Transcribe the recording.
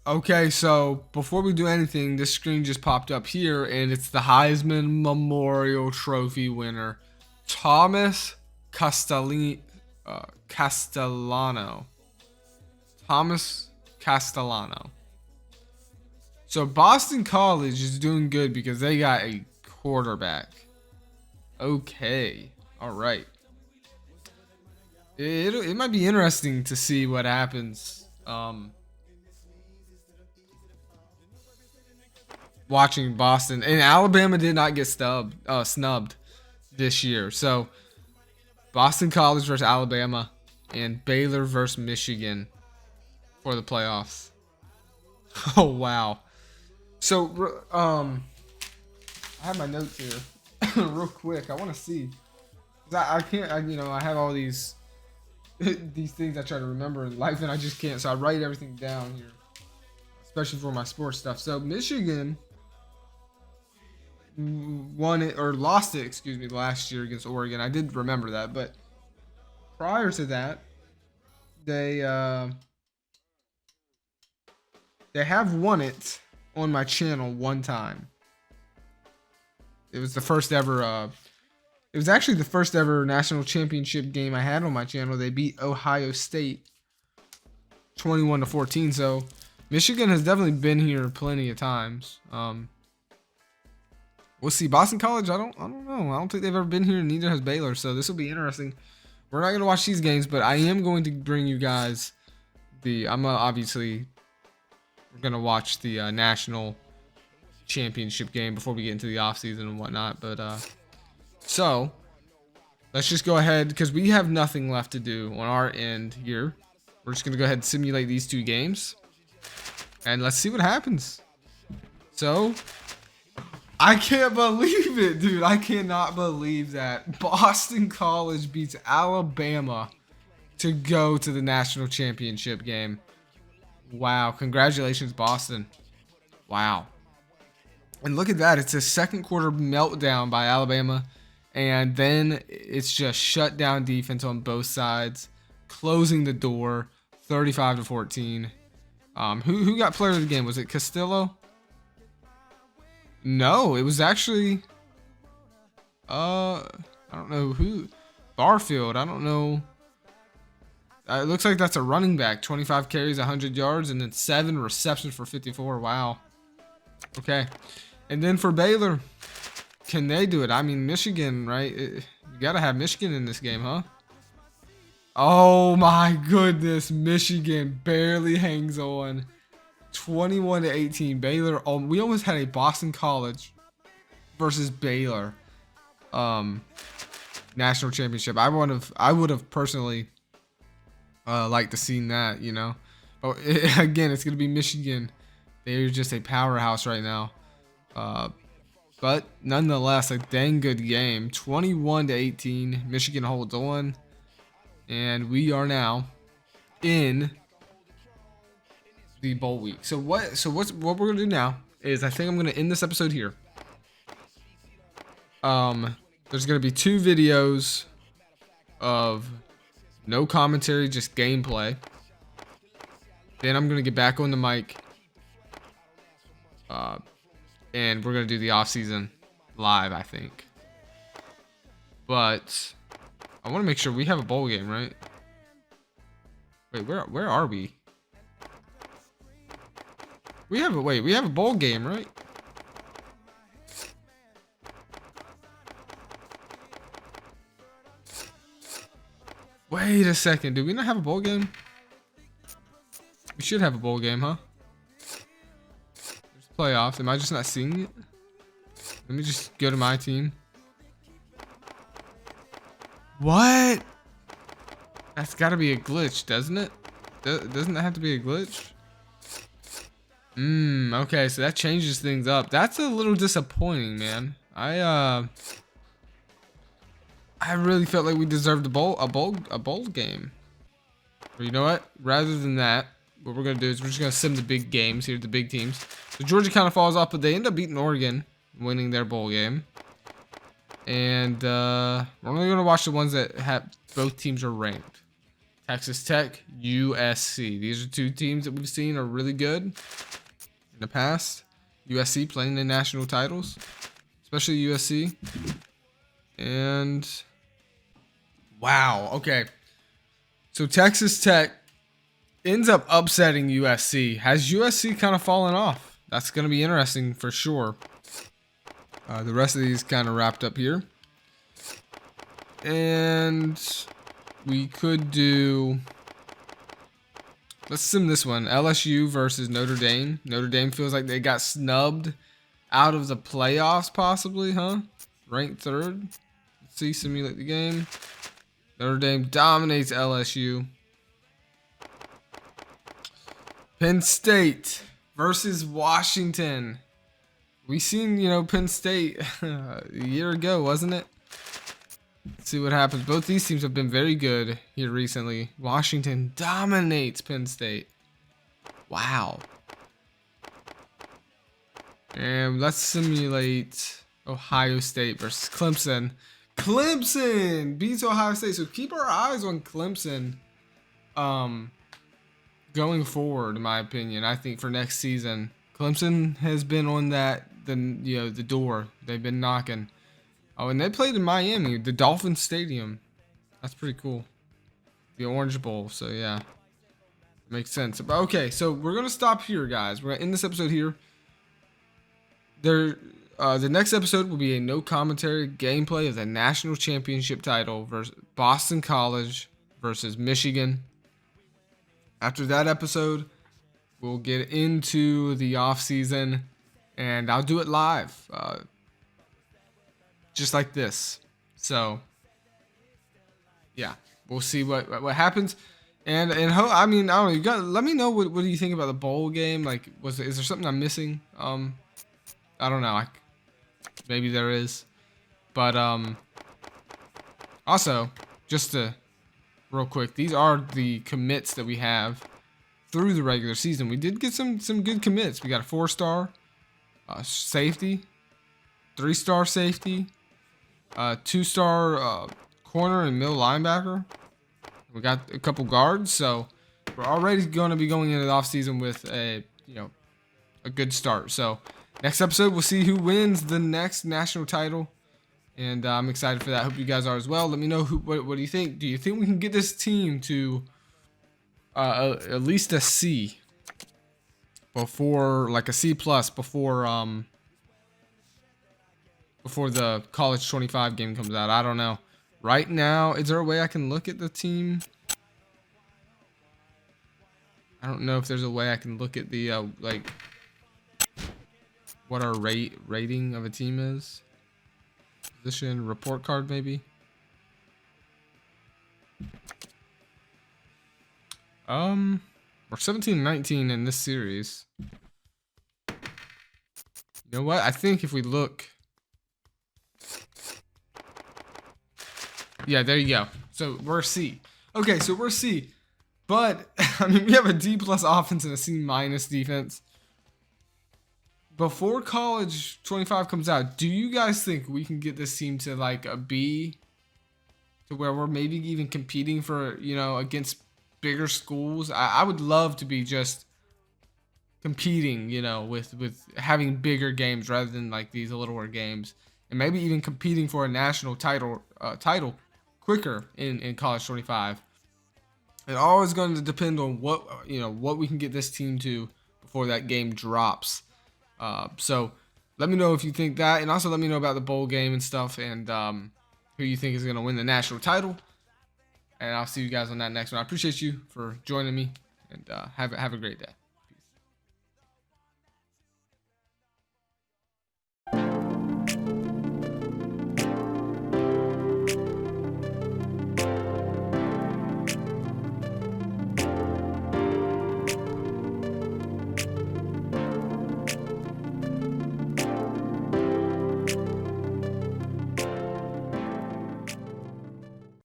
Okay, so before we do anything, this screen just popped up here, and it's the Heisman Memorial Trophy winner, Thomas Castellano. Thomas Castellano. So Boston College is doing good because they got a quarterback. Okay, all right. It might be interesting to see what happens. Watching Boston and Alabama did not get snubbed this year. So Boston College versus Alabama and Baylor versus Michigan for the playoffs. Oh wow. So I have my notes here real quick. I want to see. I can't. I have all these these things I try to remember in life, and I just can't. So I write everything down here, especially for my sports stuff. So Michigan won it or lost it, excuse me, last year against Oregon. I did remember that, but prior to that, they they have won it on my channel one time. It was the first ever. It was actually the first ever national championship game I had on my channel. They beat Ohio State 21-14. So Michigan has definitely been here plenty of times. We'll see. Boston College, I don't know. I don't think they've ever been here, and neither has Baylor. So this will be interesting. We're not gonna watch these games, but I am going to bring you guys obviously we're gonna watch the national championship game before we get into the offseason and whatnot. But so let's just go ahead because we have nothing left to do on our end here. We're just gonna go ahead and simulate these two games, and let's see what happens. So I can't believe it, dude. I cannot believe that Boston College beats Alabama to go to the national championship game. Wow. Congratulations, Boston. Wow. And look at that. It's a second quarter meltdown by Alabama. And then it's just shut down defense on both sides, closing the door 35-14. Who got player of the game? Was it Castillo? No, it was actually I don't know who. Barfield. I don't know. It looks like that's a running back. 25 carries, 100 yards, and then 7 receptions for 54. Wow. Okay. And then for Baylor, can they do it? I mean, Michigan, right? You got to have Michigan in this game, huh? Oh my goodness. Michigan barely hangs on. 21-18. Baylor. Oh, we almost had a Boston College versus Baylor national championship. I would have personally liked to seen that, you know. But again, it's gonna be Michigan. They're just a powerhouse right now. But nonetheless, a dang good game. 21-18. Michigan holds on, and we are now in the bowl week. So what we're gonna do now is I think I'm gonna end this episode here. There's gonna be 2 videos of no commentary, just gameplay. Then I'm gonna get back on the mic. And we're gonna do the off-season live, I think. But I want to make sure we have a bowl game, right? Wait, where are we? We have a bowl game, right? Wait a second. Do we not have a bowl game? We should have a bowl game, huh? There's playoffs. Am I just not seeing it? Let me just go to my team. What? That's got to be a glitch, doesn't it? Doesn't that have to be a glitch? Okay, so that changes things up. That's a little disappointing, man. I really felt like we deserved a bowl game. But you know what? Rather than that, what we're gonna do is we're just gonna sim the big games here, the big teams. So Georgia kind of falls off, but they end up beating Oregon, winning their bowl game. And we're only gonna watch the ones that have both teams are ranked. Texas Tech, USC. These are two teams that we've seen are really good in the past. USC playing the national titles, especially USC. And wow, okay. So Texas Tech ends up upsetting USC. Has USC kind of fallen off? That's going to be interesting for sure. The rest of these kind of wrapped up here. And we could do... Let's sim this one. LSU versus Notre Dame. Notre Dame feels like they got snubbed out of the playoffs possibly, huh? Ranked third. Let's see, simulate the game. Notre Dame dominates LSU. Penn State versus Washington. We seen, Penn State a year ago, wasn't it? Let's see what happens. Both these teams have been very good here recently. Washington dominates Penn State. Wow. And let's simulate Ohio State versus Clemson. Clemson beats Ohio State. So keep our eyes on Clemson going forward, in my opinion. I think for next season, Clemson has been on the door. They've been knocking. Oh, and they played in Miami, the Dolphin Stadium. That's pretty cool. The Orange Bowl. So yeah, makes sense. But okay, so we're gonna stop here, guys. We're gonna end this episode here. The next episode will be a no commentary gameplay of the national championship title versus Boston College versus Michigan. After that episode, we'll get into the off season, and I'll do it live, just like this. So, yeah, we'll see what happens. And I mean, I don't know. Let me know what do you think about the bowl game? Like, is there something I'm missing? I don't know. Maybe there is, but also just real quick, these are the commits that we have through the regular season. We did get some good commits. We got a 4-star safety, 3-star safety, 2-star corner and middle linebacker. We got a couple guards, so we're already going to be going into the offseason with a good start. So next episode, we'll see who wins the next national title. And I'm excited for that. Hope you guys are as well. Let me know what do you think? Do you think we can get this team to at least a C before, like a C plus before the College 25 game comes out? I don't know. Right now, is there a way I can look at the team? I don't know if there's a way I can look at the what our rating of a team is. Position report card, maybe. We're 17-19 in this series. You know what? I think if we look, yeah, there you go. So we're C. Okay, so we're C, but I mean we have a D+ offense and a C- defense. Before College 25 comes out, do you guys think we can get this team to like a B, to where we're maybe even competing for, against bigger schools? I would love to be just competing, with having bigger games rather than like these littler games, and maybe even competing for a national title quicker in College 25. It's always going to depend on what we can get this team to before that game drops. So let me know if you think that, and also let me know about the bowl game and stuff, and who you think is going to win the national title. And I'll see you guys on that next one. I appreciate you for joining me, and have a great day.